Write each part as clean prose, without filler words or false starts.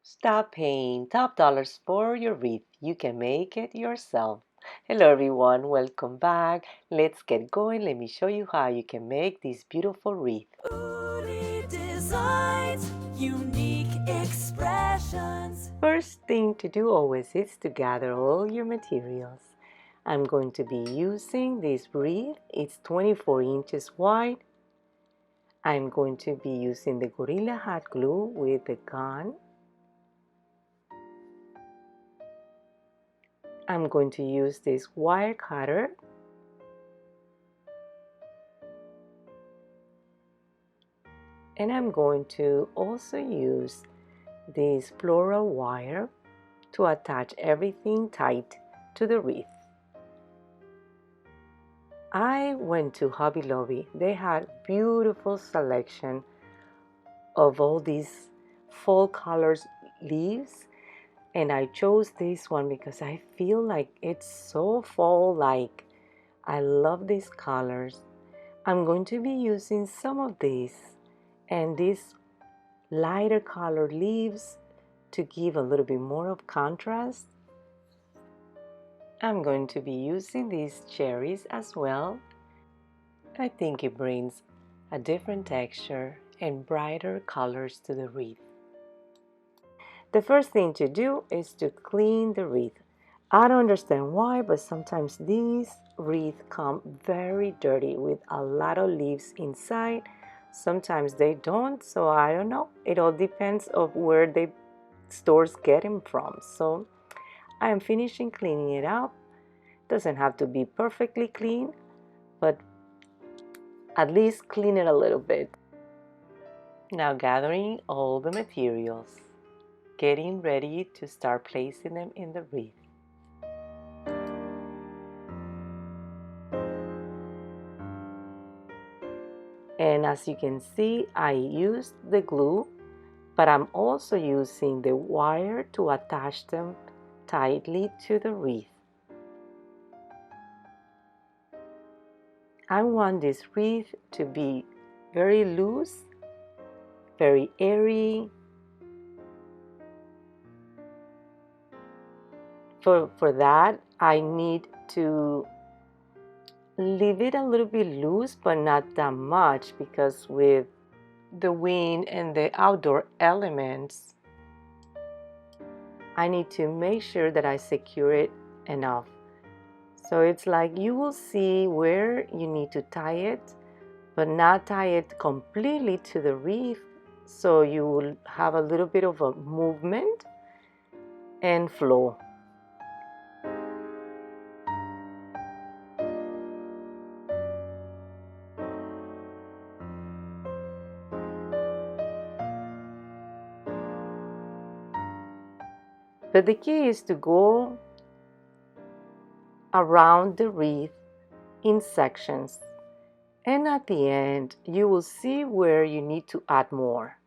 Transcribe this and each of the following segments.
Stop paying top dollars for your wreath. You can make it yourself. Hello everyone, welcome back. Let's get going. Let me show you how you can make this beautiful wreath. Designs, unique expressions. First thing to do always is to gather all your materials. I'm going to be using this wreath. It's 24 inches wide. I'm going to be using the Gorilla Hot Glue with the gun. I'm going to use this wire cutter. And I'm going to also use this floral wire to attach everything tight to the wreath. I went to Hobby Lobby. They had beautiful selection of all these fall colors leaves, and I chose this one because I feel like it's so fall-like. I love these colors. I'm going to be using some of these and these lighter colored leaves to give a little bit more of contrast. I'm going to be using these cherries as well. I think it brings a different texture and brighter colors to the wreath. The first thing to do is to clean the wreath. I don't understand why, but sometimes these wreaths come very dirty with a lot of leaves inside. Sometimes they don't, so I don't know. It all depends of where the stores get them from. So I am finishing cleaning it up. Doesn't have to be perfectly clean, but at least clean it a little bit. Now gathering all the materials, getting ready to start placing them in the wreath. And as you can see, I used the glue, but I'm also using the wire to attach them tightly to the wreath. I want this wreath to be very loose, very airy. For that, I need to leave it a little bit loose, but not that much, because with the wind and the outdoor elements, I need to make sure that I secure it enough. So it's like you will see where you need to tie it, but not tie it completely to the wreath, so you will have a little bit of a movement and flow. But the key is to go around the wreath in sections, and at the end you will see where you need to add more.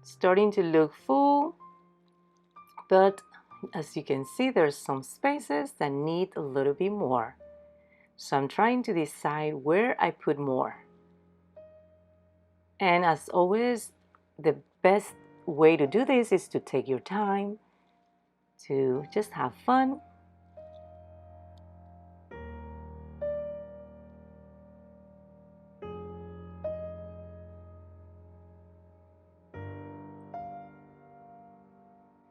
Starting to look full, but as you can see, there's some spaces that need a little bit more. So I'm trying to decide where I put more. And as always, the best way to do this is to take your time, to just have fun.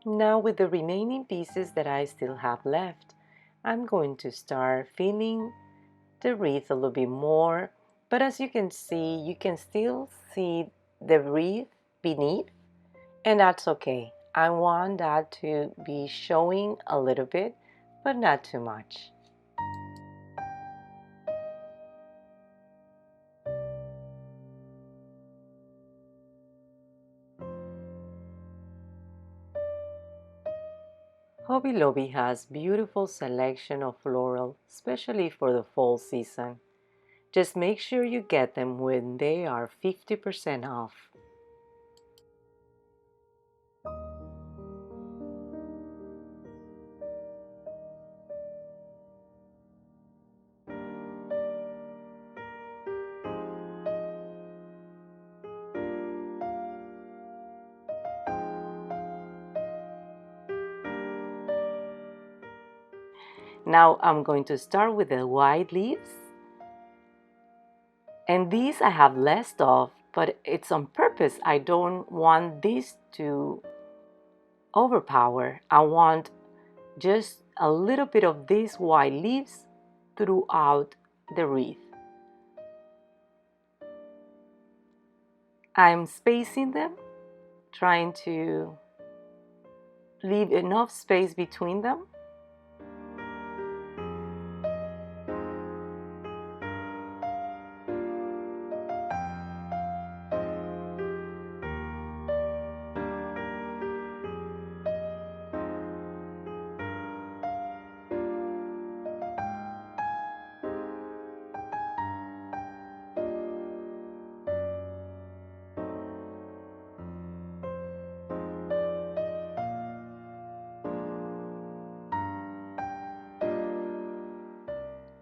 Now with the remaining pieces that I still have left, I'm going to start filling the wreath a little bit more. But as you can still see the wreath beneath, and that's okay. I want that to be showing a little bit, but not too much. Hobby Lobby has beautiful selection of floral, especially for the fall season. Just make sure you get them when they are 50% off. Now I'm going to start with the white leaves. And these I have less of, but it's on purpose. I don't want this to overpower. I want just a little bit of these white leaves throughout the wreath. I'm spacing them, trying to leave enough space between them.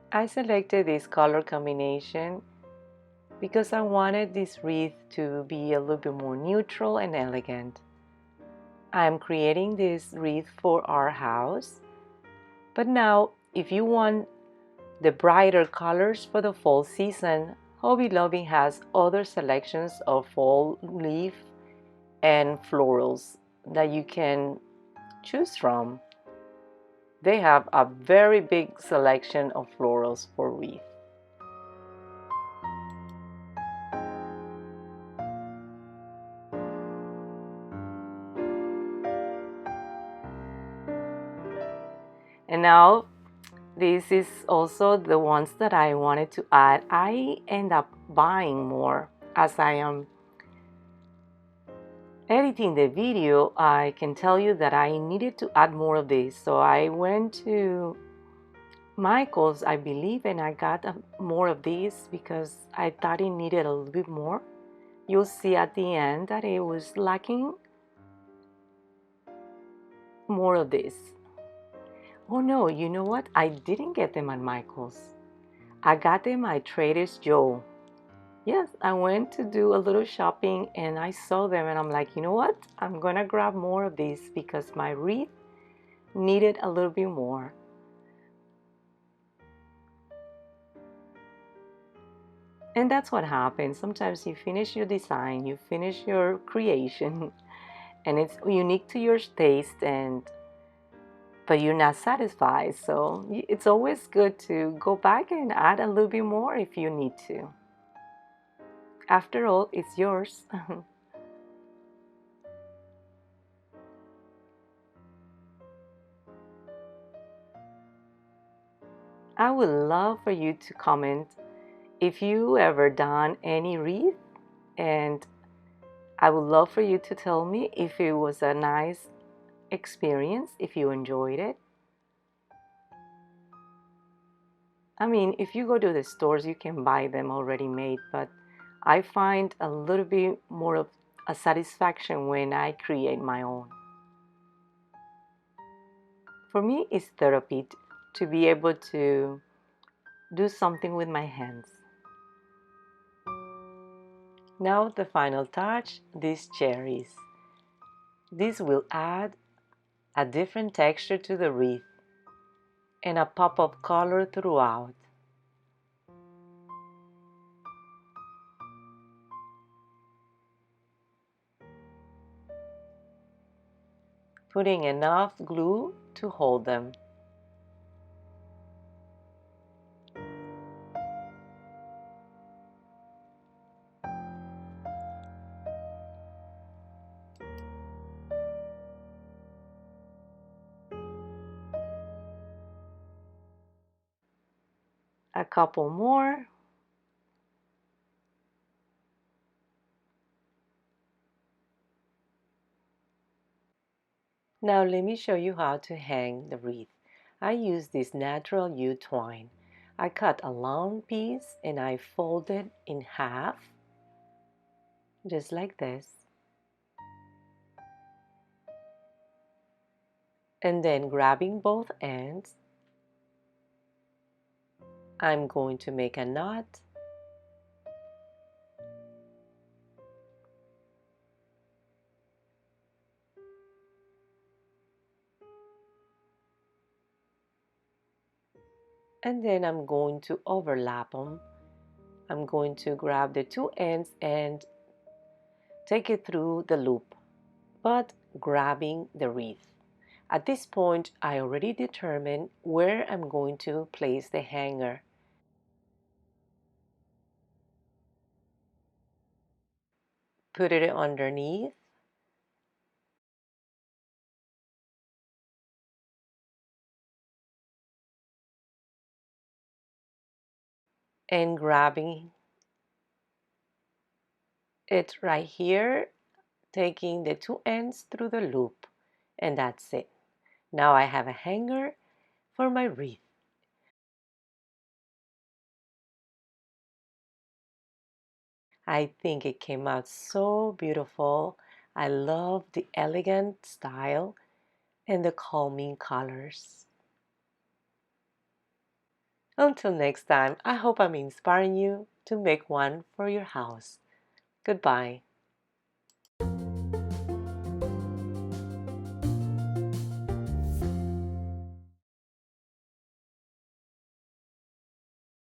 I selected this color combination because I wanted this wreath to be a little bit more neutral and elegant. I'm creating this wreath for our house, but now if you want the brighter colors for the fall season, Hobby Lobby has other selections of fall leaf and florals that you can choose from. They have a very big selection of florals for wreath. And now this is also the ones that I wanted to add. I end up buying more as I am editing the video. I can tell you that I needed to add more of this. So I went to Michael's, I believe, and I got more of these because I thought it needed a little bit more. You'll see at the end that it was lacking more of this. Oh no, you know what? I didn't get them at Michael's. I got them at Trader Joe's. Yes, I went to do a little shopping and I saw them and I'm like, you know what? I'm gonna grab more of these because my wreath needed a little bit more. And that's what happens. Sometimes you finish your design, you finish your creation, and it's unique to your taste, but you're not satisfied. So it's always good to go back and add a little bit more if you need to. After all, it's yours. I would love for you to comment if you ever done any wreath, and I would love for you to tell me if it was a nice experience, if you enjoyed it. I mean, if you go to the stores, you can buy them already made, but I find a little bit more of a satisfaction when I create my own. For me, it's therapy to be able to do something with my hands. Now the final touch, these cherries. This will add a different texture to the wreath and a pop of color throughout. Putting enough glue to hold them. A couple more. Now let me show you how to hang the wreath. I use this natural jute twine. I cut a long piece and I fold it in half, just like this. And then grabbing both ends, I'm going to make a knot. And then I'm going to overlap them. I'm going to grab the two ends and take it through the loop, but grabbing the wreath. At this point, I already determined where I'm going to place the hanger. Put it underneath. And grabbing it right here, taking the two ends through the loop, and that's it. Now I have a hanger for my wreath. I think it came out so beautiful. I love the elegant style and the calming colors. Until next time, I hope I'm inspiring you to make one for your house. Goodbye.